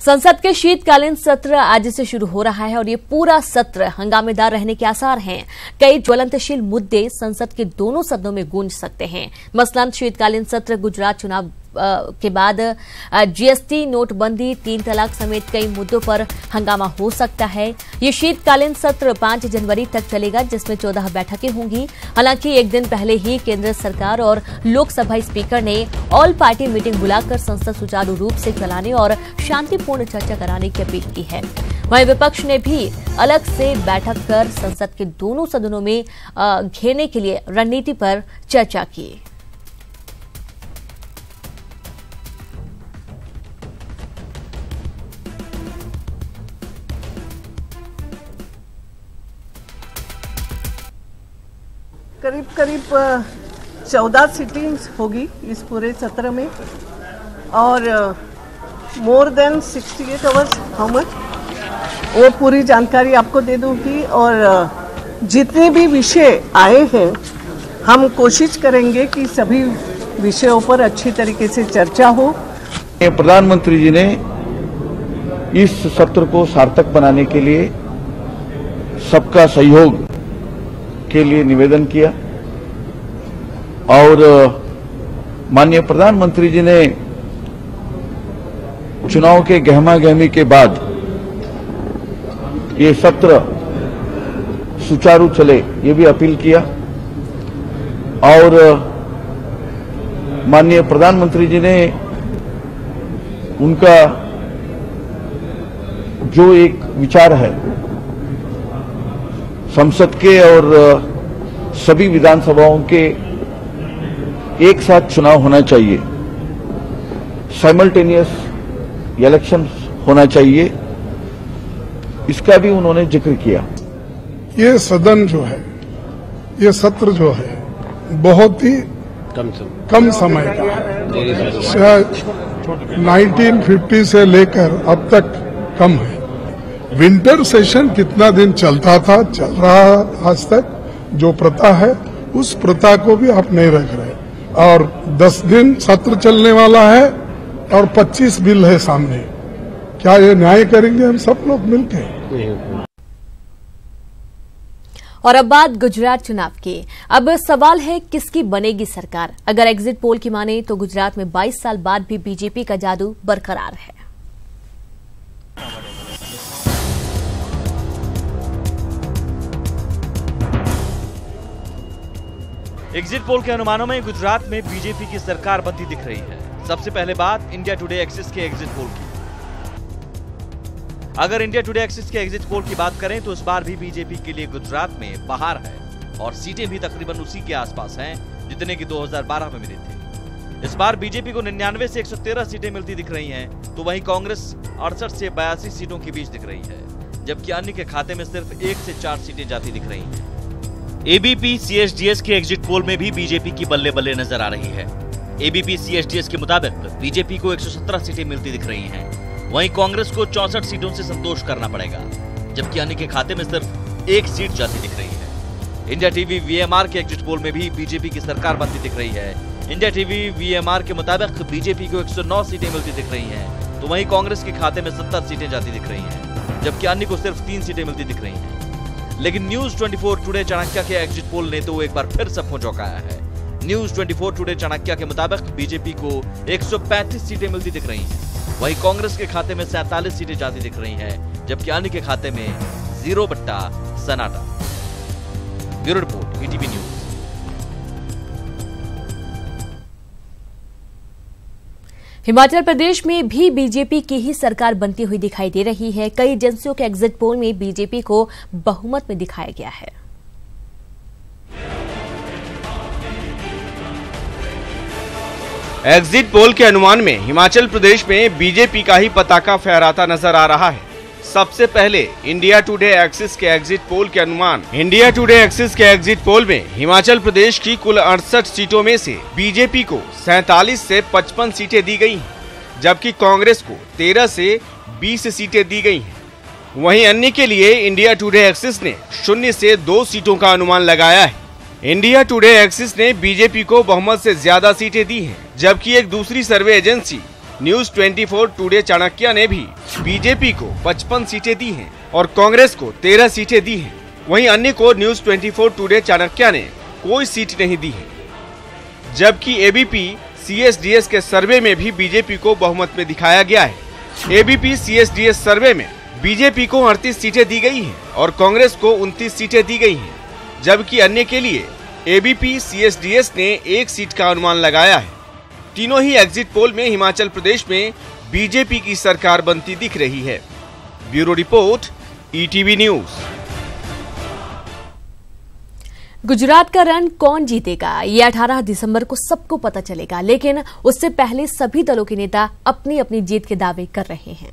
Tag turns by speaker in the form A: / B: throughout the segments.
A: संसद के शीतकालीन सत्र आज से शुरू हो रहा है और ये पूरा सत्र हंगामेदार रहने के आसार हैं। कई ज्वलंतशील मुद्दे संसद के दोनों सदनों में गूंज सकते हैं। मसलन शीतकालीन सत्र गुजरात चुनाव के बाद जीएसटी, नोटबंदी, 3 तलाक समेत कई मुद्दों पर हंगामा हो सकता है। ये शीतकालीन सत्र 5 जनवरी तक चलेगा, जिसमें 14 बैठकें होंगी। हालांकि एक दिन पहले ही केंद्र सरकार और लोकसभा स्पीकर ने ऑल पार्टी मीटिंग बुलाकर संसद सुचारू रूप से चलाने और शांतिपूर्ण चर्चा कराने की अपील की है। वहीं विपक्ष ने भी अलग से बैठक कर संसद के दोनों सदनों में घेरने के लिए रणनीति पर चर्चा की।
B: करीब 14 सीटिंग्स होगी इस पूरे सत्र में और more than 68 hours how much, वो पूरी जानकारी आपको दे दूंगी। और जितने भी विषय आए हैं हम कोशिश करेंगे कि सभी विषयों पर अच्छी तरीके से चर्चा हो।
C: प्रधानमंत्री जी ने इस सत्र को सार्थक बनाने के लिए सबका सहयोग के लिए निवेदन किया और माननीय प्रधानमंत्री जी ने चुनाव के गहमा-गहमी के बाद ये सत्र सुचारू चले, ये भी अपील किया। और माननीय प्रधानमंत्री जी ने उनका जो एक विचार है संसद के और सभी विधानसभाओं के एक साथ चुनाव होना चाहिए, साइमल्टेनियस इलेक्शन होना चाहिए, इसका भी उन्होंने जिक्र किया।
D: ये सदन जो है, ये सत्र जो है बहुत ही कम समय का है, शायद 1950 से लेकर अब तक कम है। विंटर सेशन कितना दिन चलता था, चल रहा आज तक, जो प्रथा है उस प्रथा को भी आप नहीं रख रहे। और 10 दिन सत्र चलने वाला है और 25 बिल है सामने, क्या ये न्याय करेंगे हम सब लोग मिलकर?
A: और अब बात गुजरात चुनाव की। अब सवाल है किसकी बनेगी सरकार। अगर एग्जिट पोल की माने तो गुजरात में 22 साल बाद भी बीजेपी का जादू बरकरार है।
E: एग्जिट पोल के अनुमानों में गुजरात में बीजेपी की सरकार बनती दिख रही है। सबसे पहले बात इंडिया टुडे एक्सिस के एग्जिट पोल की। अगर इंडिया टुडे एक्सिस के एग्जिट पोल की बात करें तो इस बार भी बीजेपी के लिए गुजरात में बहार है और सीटें भी तकरीबन उसी के आसपास हैं जितने की 2012 में मिली थी। इस बार बीजेपी को 99 से 113 सीटें मिलती दिख रही हैं, तो वहीं कांग्रेस 68 से 82 सीटों के बीच दिख रही है, जबकि अन्य के खाते में सिर्फ 1 से 4 सीटें जाती दिख रही हैं। एबीपी सीएसडीएस के एग्जिट पोल में भी बीजेपी की बल्ले बल्ले नजर आ रही है। एबीपी सीएसडीएस के मुताबिक बीजेपी को 117 सीटें मिलती दिख रही हैं, वहीं कांग्रेस को 64 सीटों से संतोष करना पड़ेगा, जबकि अन्य के खाते में सिर्फ 1 सीट जाती दिख रही है। इंडिया टीवी वीएमआर के एग्जिट पोल में भी बीजेपी की सरकार बनती दिख रही है। इंडिया टीवी वीएमआर के मुताबिक बीजेपी को 109 सीटें मिलती दिख रही हैं, तो वहीं कांग्रेस के खाते में 70 सीटें जाती दिख रही हैं, जबकि अन्य को सिर्फ 3 सीटें मिलती दिख रही हैं। लेकिन न्यूज 24 टुडे चाणक्य के एग्जिट पोल ने तो एक बार फिर सबको चौंकाया है। न्यूज 24 टुडे चाणक्य के मुताबिक बीजेपी को 135 सीटें मिलती दिख रही हैं, वहीं कांग्रेस के खाते में 47 सीटें जाती दिख रही हैं, जबकि अन्य के खाते में 0 बट्टा सन्नाटा। Bureau report, ETV news.
A: Himachal Pradesh में भी बीजेपी की ही सरकार बनती हुई दिखाई दे रही है। कई एजेंसियों के एग्जिट पोल में बीजेपी को बहुमत में दिखाया गया है।
F: एग्जिट पोल के अनुमान में हिमाचल प्रदेश में बीजेपी का ही पताका फहराता नजर आ रहा है। सबसे पहले इंडिया टुडे एक्सिस के एग्जिट पोल के अनुमान। इंडिया टुडे एक्सिस के एग्जिट पोल में हिमाचल प्रदेश की कुल 68 सीटों में से बीजेपी को 47 से 55 सीटें दी गई हैं, जबकि कांग्रेस को 13 से 20 सीटें दी गई हैं। वहीं अन्य के लिए इंडिया टुडे एक्सिस ने 0 से 2 सीटों का अनुमान लगाया है। इंडिया टुडे एक्सिस ने बीजेपी को बहुमत से ज्यादा सीटें दी हैं, जबकि एक दूसरी सर्वे एजेंसी न्यूज 24 टुडे चाणक्य ने भी बीजेपी को 55 सीटें दी हैं और कांग्रेस को 13 सीटें दी हैं। वहीं अन्य को न्यूज 24 टुडे चाणक्य ने कोई सीट नहीं दी है। जबकि एबीपी CSDS के सर्वे में भी बीजेपी को बहुमत में दिखाया गया है। एबीपी CSDS सर्वे में बीजेपी को 38 सीटें दी गई हैं और कांग्रेस को 29 सीटें दी गई हैं। जबकि अन्य के लिए एबीपी CSDS ने 1 सीट का अनुमान लगाया है। तीनों ही एग्जिट पोल में हिमाचल प्रदेश में बीजेपी की सरकार बनती दिख रही है। Bureau report, ETV news.
A: Gujarat का रण कौन जीतेगा, ये 18 दिसंबर को सबको पता चलेगा, लेकिन उससे पहले सभी दलों के नेता अपनी अपनी जीत के दावे कर रहे हैं।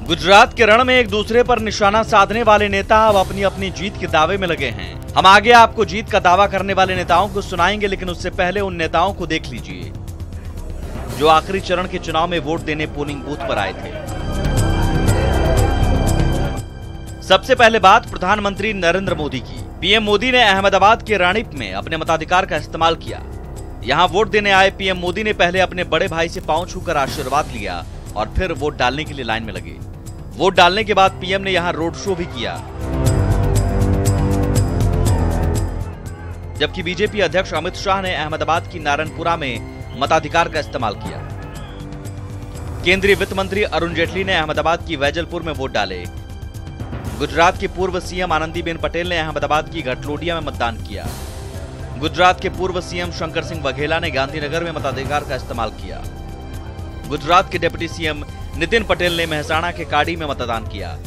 E: गुजरात के रण में एक दूसरे पर निशाना साधने वाले नेता अब अपनी अपनी जीत के दावे में लगे हैं। हम आगे आपको जीत का दावा करने वाले नेताओं को सुनाएंगे, लेकिन उससे पहले उन नेताओं को देख लीजिए जो आखिरी चरण के चुनाव में वोट देने पोलिंग बूथ पर आए थे। सबसे पहले बात प्रधानमंत्री नरेंद्र मोदी की। पीएम मोदी ने अहमदाबाद के रानीप में अपने मताधिकार का इस्तेमाल किया। यहां वोट देने आए पीएम मोदी ने पहले अपने बड़े भाई से पांव छूकर आशीर्वाद लिया और फिर वोट डालने के लिए लाइन में लगे। वोट डालने के बाद पीएम ने यहां रोड शो भी किया। जबकि बीजेपी अध्यक्ष अमित शाह ने अहमदाबाद की नारायणपुरा में मताधिकार का इस्तेमाल किया। केंद्रीय वित्त मंत्री अरुण जेटली ने अहमदाबाद की वैजलपुर में वोट डाले। गुजरात के पूर्व सीएम आनंदीबेन पटेल ने अहमदाबाद की घटलोडिया में मतदान किया। गुजरात के पूर्व सीएम शंकर सिंह वघेला ने गांधीनगर में मताधिकार का इस्तेमाल किया। गुजरात के डिप्टी सीएम नितिन पटेल ने मेहसाणा के काडी में मतदान किया।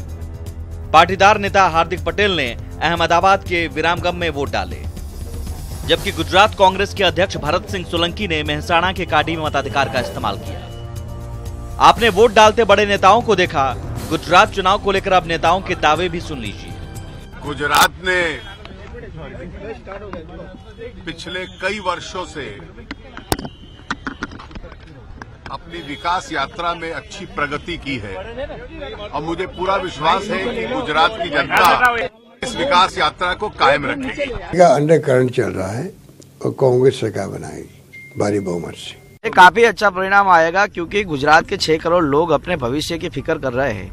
E: पाटीदार नेता हार्दिक पटेल ने अहमदाबाद के विरामगम में वोट डाले। जबकि गुजरात कांग्रेस के अध्यक्ष भरत सिंह सोलंकी ने मेहसाणा के काडी में मताधिकार का इस्तेमाल किया। आपने वोट डालते बड़े नेताओं को देखा। गुजरात चुनाव को लेकर अब नेताओं के दावे भी सुन लीजिए।
G: गुजरात ने पिछले कई वर्षों से अपनी विकास यात्रा में अच्छी प्रगति की है और मुझे पूरा विश्वास है कि गुजरात की जनता इस विकास यात्रा को कायम रखेगी।
H: अंडर करंट चल रहा है और कांग्रेस सरकार बनाएगी भारी बहुमत से।
I: काफी अच्छा परिणाम आएगा क्योंकि गुजरात के 6 करोड़ लोग अपने भविष्य की फिक्र कर रहे हैं।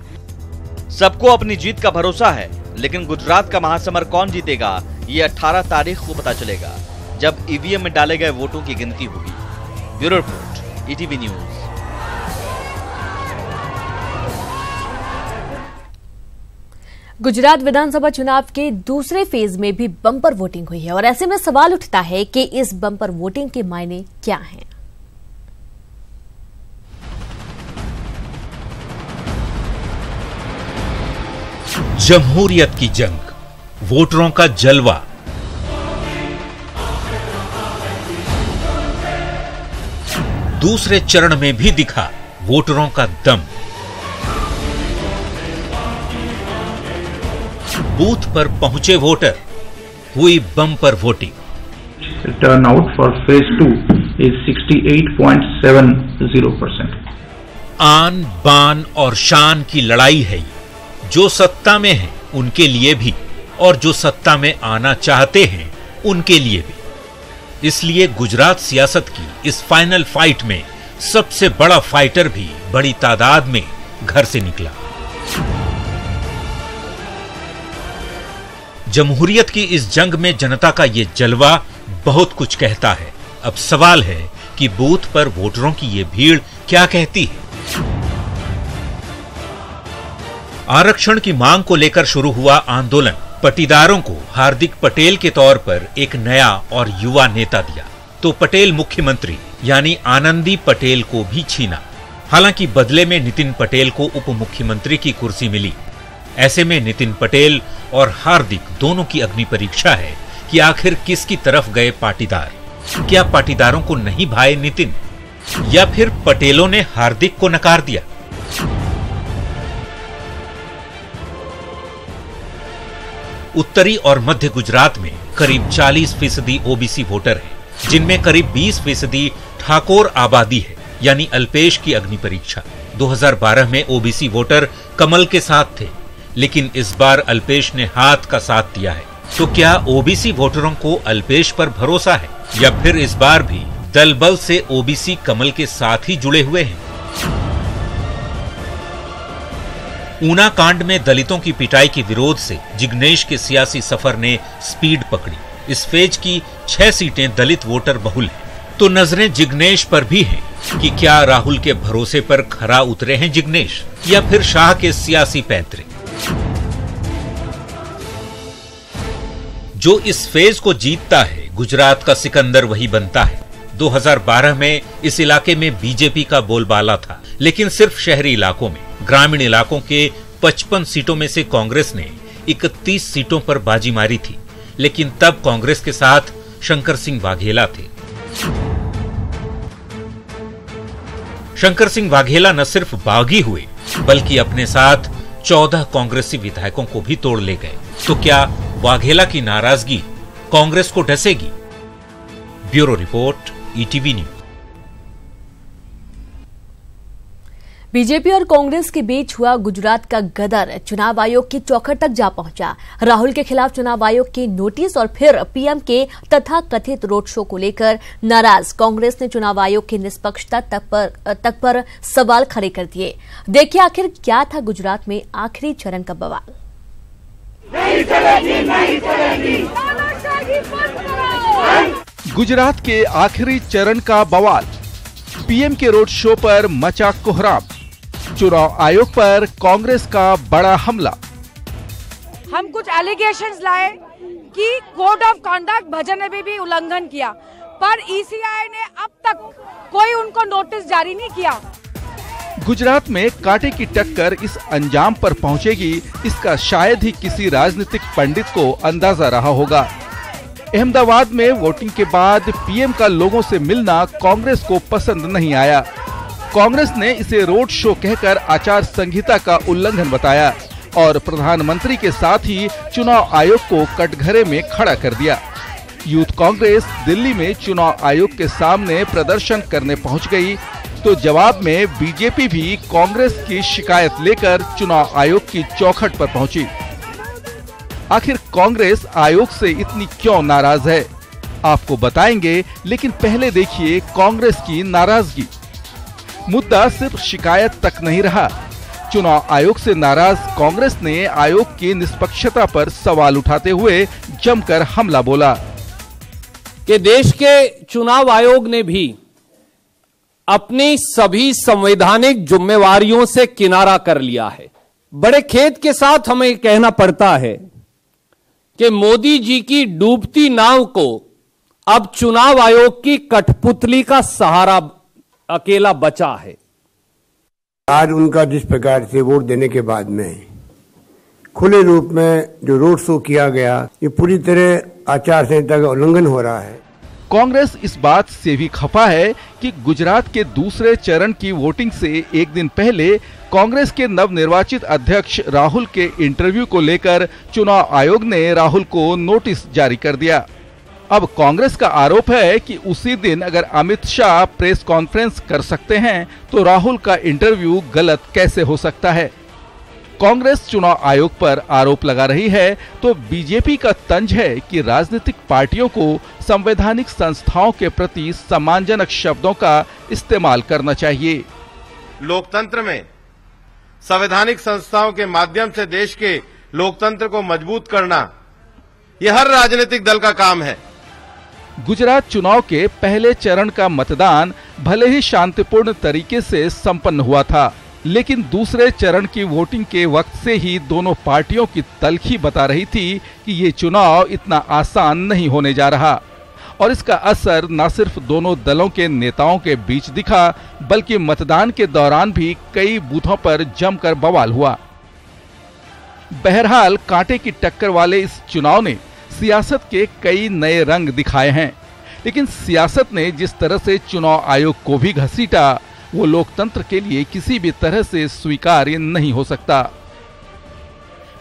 E: सबको अपनी जीत का भरोसा है, लेकिन गुजरात का महासमर कौन जीतेगा ये 18 तारीख को पता चलेगा, जब ईवीएम में डाले गए वोटों की गिनती होगी। Bureau report, ETV news.
A: Gujarat विधानसभा चुनाव के दूसरे फेज में भी बम्पर वोटिंग हुई है और ऐसे में सवाल उठता है कि इस बम्पर वोटिंग के मायने क्या हैं।
J: जमहूरियत की जंग, वोटरों का जलवा, दूसरे चरण में भी दिखा वोटरों का दम। बूथ पर पहुंचे वोटर, हुई bumper voting.
K: Turnout for phase 2 is 68.70%.
J: आन बान और शान की लड़ाई है ये। जो सत्ता में हैं उनके लिए भी और जो सत्ता में आना चाहते हैं उनके लिए भी। इसलिए गुजरात सियासत की इस फाइनल फाइट में सबसे बड़ा फाइटर भी बड़ी तादाद में घर से निकला। जमहूरियत की इस जंग में जनता का ये जलवा बहुत कुछ कहता है। अब सवाल है कि बूथ पर वोटरों की ये भीड़ क्या कहती है। आरक्षण की मांग को लेकर शुरू हुआ आंदोलन पटीदारों को हार्दिक पटेल के तौर पर एक नया और युवा नेता दिया, तो पटेल मुख्यमंत्री यानी आनंदी पटेल को भी छीना। हालांकि बदले में नितिन पटेल को उप मुख्यमंत्री की कुर्सी मिली। ऐसे में नितिन पटेल और हार्दिक दोनों की अग्नि परीक्षा है कि आखिर किसकी तरफ गए पाटीदार। क्या पाटीदारों को नहीं भाए नितिन, या फिर पटेलों ने हार्दिक को नकार दिया? उत्तरी और मध्य गुजरात में करीब 40% ओबीसी वोटर हैं, जिनमें करीब 20% ठाकोर आबादी है, यानी अल्पेश की अग्नि परीक्षा। 2012 में ओबीसी वोटर कमल के साथ थे, लेकिन इस बार अल्पेश ने हाथ का साथ दिया है। तो क्या ओबीसी वोटरों को अल्पेश पर भरोसा है या फिर इस बार भी दल बल से ओबीसी कमल के साथ ही जुड़े हुए हैं? ऊना कांड में दलितों की पिटाई के विरोध से जिग्नेश के सियासी सफर ने स्पीड पकड़ी। इस फेज की 6 सीटें दलित वोटर बहुल हैं। तो नजरें जिग्नेश पर भी हैं कि क्या राहुल के भरोसे पर खरा उतरे हैं जिग्नेश या फिर शाह के सियासी पैंतरे। जो इस फेज को जीतता है, गुजरात का सिकंदर वही बनता है। 2012 में इस इलाके में बीजेपी का बोलबाला था, लेकिन सिर्फ शहरी इलाकों में। ग्रामीण इलाकों के 55 सीटों में से कांग्रेस ने 31 सीटों पर बाजी मारी थी, लेकिन तब कांग्रेस के साथ शंकर सिंह वाघेला थे। शंकर सिंह वाघेला न सिर्फ बागी हुए, बल्कि अपने साथ 14 कांग्रेसी विधायकों को भी तोड़ ले गए। तो क्या वाघेला की नाराजगी कांग्रेस को डसेगी? Bureau report, ETV news.
A: BJP और कांग्रेस के बीच हुआ गुजरात का गदर चुनाव आयोग की चौखट तक जा पहुंचा। राहुल के खिलाफ चुनाव आयोग के नोटिस और फिर पीएम के तथाकथित रोड शो को लेकर नाराज कांग्रेस ने चुनाव आयोग की निष्पक्षता तक पर सवाल खड़े कर दिए। देखिए आखिर क्या था गुजरात में आखिरी चरण का बवाल।
L: नहीं चलेगी, नहीं चलेगी।
M: गुजरात के आखिरी चरण का बवाल। पीएम के रोड शो पर मचा कोहराम। चुनाव आयोग पर कांग्रेस का बड़ा हमला।
N: हम कुछ एलिगेशंस लाए कि कोड ऑफ कंडक्ट भजन ने भी उल्लंघन किया, पर ईसीआई ने अब तक कोई उनको नोटिस जारी नहीं किया।
M: गुजरात में कांटे की टक्कर इस अंजाम पर पहुंचेगी, इसका शायद ही किसी राजनीतिक पंडित को अंदाजा रहा होगा। अहमदाबाद में वोटिंग के बाद पीएम का लोगों से मिलना कांग्रेस को पसंद नहीं आया। कांग्रेस ने इसे रोड शो कहकर आचार संहिता का उल्लंघन बताया और प्रधानमंत्री के साथ ही चुनाव आयोग को कटघरे में खड़ा कर दिया। यूथ कांग्रेस दिल्ली में चुनाव आयोग के सामने प्रदर्शन करने पहुंच गई, तो जवाब में बीजेपी भी कांग्रेस की शिकायत लेकर चुनाव आयोग की चौखट पर पहुंची। आखिर कांग्रेस आयोग से इतनी क्यों नाराज है, आपको बताएंगे, लेकिन पहले देखिए कांग्रेस की नाराजगी। मुद्दा सिर्फ शिकायत तक नहीं रहा। चुनाव आयोग से नाराज कांग्रेस ने आयोग की निष्पक्षता पर सवाल उठाते हुए जमकर हमला बोला
O: कि देश के चुनाव आयोग ने भी अपनी सभी संवैधानिक जिम्मेवारियों से किनारा कर लिया है। बड़े खेद के साथ हमें कहना पड़ता है कि मोदी जी की डूबती नाव को अब चुनाव आयोग की कठपुतली का सहारा अकेला बचा है।
H: आज उनका जिस प्रकार से वोट देने के बाद में खुले रूप में जो रोड शो किया गया, ये पूरी तरह आचार संहिता का उल्लंघन हो रहा है।
M: कांग्रेस इस बात से भी खफा है कि गुजरात के दूसरे चरण की वोटिंग से एक दिन पहले कांग्रेस के नवनिर्वाचित अध्यक्ष राहुल के इंटरव्यू को लेकर चुनाव आयोग ने राहुल को नोटिस जारी कर दिया। अब कांग्रेस का आरोप है कि उसी दिन अगर अमित शाह प्रेस कॉन्फ्रेंस कर सकते हैं तो राहुल का इंटरव्यू गलत कैसे हो सकता है। कांग्रेस चुनाव आयोग पर आरोप लगा रही है तो बीजेपी का तंज है कि राजनीतिक पार्टियों को संवैधानिक संस्थाओं के प्रति सम्मानजनक शब्दों का इस्तेमाल करना चाहिए।
P: लोकतंत्र में संवैधानिक संस्थाओं के माध्यम से देश के लोकतंत्र को मजबूत करना, यह हर राजनीतिक दल का काम है।
M: गुजरात चुनाव के पहले चरण का मतदान भले ही शांतिपूर्ण तरीके से संपन्न हुआ था, लेकिन दूसरे चरण की वोटिंग के वक्त से ही दोनों पार्टियों की तल्खी बता रही थी कि ये चुनाव इतना आसान नहीं होने जा रहा। और इसका असर न सिर्फ दोनों दलों के नेताओं के बीच दिखा, बल्कि मतदान के दौरान भी कई बूथों पर जमकर बवाल हुआ। बहरहाल कांटे की टक्कर वाले इस चुनाव ने सियासत के कई नए रंग दिखाए हैं, लेकिन सियासत ने जिस तरह से चुनाव आयोग को भी घसीटा, वो लोकतंत्र के लिए किसी भी तरह से स्वीकार्य नहीं हो सकता।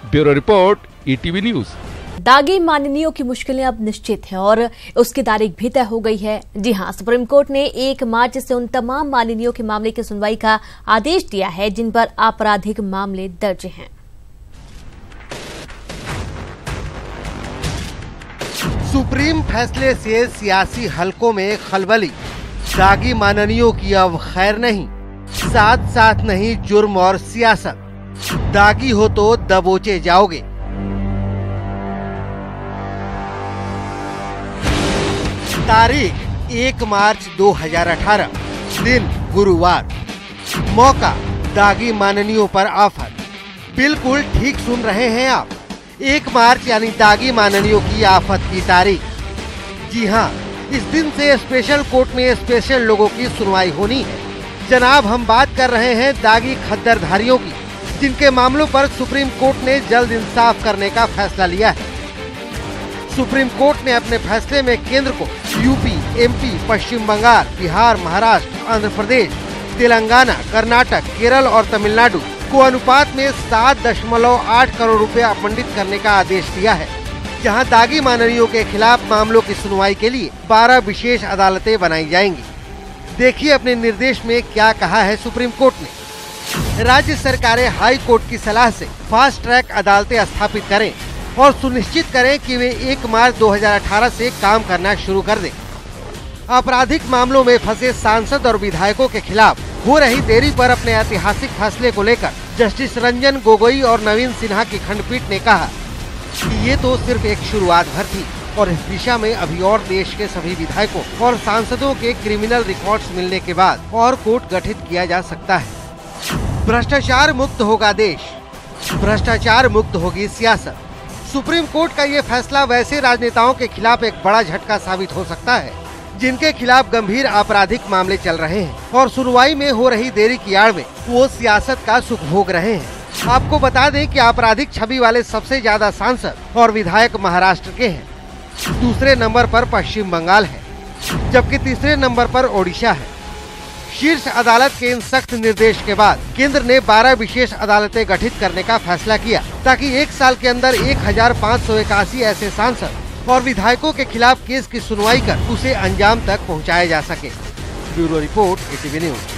M: Bureau report, ETV news.
A: दागी माननीयों की मुश्किलें अब निश्चित हैं और उसकी तारीख भी तय हो गई है। जी हां, सुप्रीम कोर्ट ने 1 मार्च से उन तमाम माननीयों के मामले की सुनवाई का आदेश दिया है जिन पर आपराधिक मामले दर्ज हैं।
Q: सुप्रीम फैसले से सियासी हलकों में खलबली। दागी माननियों की अब खैर नहीं, साथ साथ नहीं जुर्म और सियासत। दागी हो तो दबोचे जाओगे। तारीख 1 मार्च 2018, दिन गुरुवार। मौका दागी माननियों पर आफत। बिल्कुल ठीक सुन रहे हैं आप, 1 मार्च यानी दागी माननियों की आफत की तारीख। जी हाँ, इस दिन से स्पेशल कोर्ट में स्पेशल लोगों की सुनवाई होनी है। जनाब, हम बात कर रहे हैं दागी खद्दरधारियों की, जिनके मामलों पर सुप्रीम कोर्ट ने जल्द इंसाफ करने का फैसला लिया है। सुप्रीम कोर्ट ने अपने फैसले में केंद्र को यूपी, एमपी, पश्चिम बंगाल, बिहार, महाराष्ट्र, आंध्र प्रदेश, तेलंगाना, कर्नाटक, केरल और तमिलनाडु को अनुपात में 7.8 करोड़ रुपए आवंटित करने का आदेश दिया है। जहां दागी माननियों के खिलाफ मामलों की सुनवाई के लिए 12 विशेष अदालतें बनाई जाएंगी। देखिए अपने निर्देश में क्या कहा है सुप्रीम कोर्ट ने। राज्य सरकारें हाई कोर्ट की सलाह से फास्ट ट्रैक अदालतें स्थापित करें और सुनिश्चित करें कि वे 1 मार्च 2018 से काम करना शुरू कर दें। आपराधिक मामलों में फंसे सांसद और विधायकों के खिलाफ हो रही देरी पर अपने ऐतिहासिक फैसले को लेकर जस्टिस रंजन गोगोई और नवीन सिन्हा की खंडपीठ ने कहा कि ये तो सिर्फ एक शुरुआत भर थी और इस दिशा में अभी और देश के सभी विधायकों और सांसदों के क्रिमिनल रिकॉर्ड्स मिलने के बाद और कोर्ट गठित किया जा सकता है। भ्रष्टाचार मुक्त होगा देश, भ्रष्टाचार मुक्त होगी सियासत। सुप्रीम कोर्ट का ये फैसला वैसे राजनेताओं के खिलाफ एक बड़ा झटका साबित हो सकता है जिनके खिलाफ गंभीर आपराधिक मामले चल रहे हैं और सुनवाई में हो रही देरी की आड़ में वो सियासत का सुख भोग रहे हैं। आपको बता दें कि आपराधिक छवि वाले सबसे ज्यादा सांसद और विधायक महाराष्ट्र के हैं। दूसरे नंबर पर पश्चिम बंगाल है, जबकि तीसरे नंबर पर ओडिशा है। शीर्ष अदालत के इन सख्त निर्देश के बाद केंद्र ने 12 विशेष अदालतें गठित करने का फैसला किया ताकि 1 साल के अंदर 1581 ऐसे सांसद और विधायकों के खिलाफ केस की सुनवाई कर उसे अंजाम तक पहुंचाया जा सके। Bureau report, ATV news.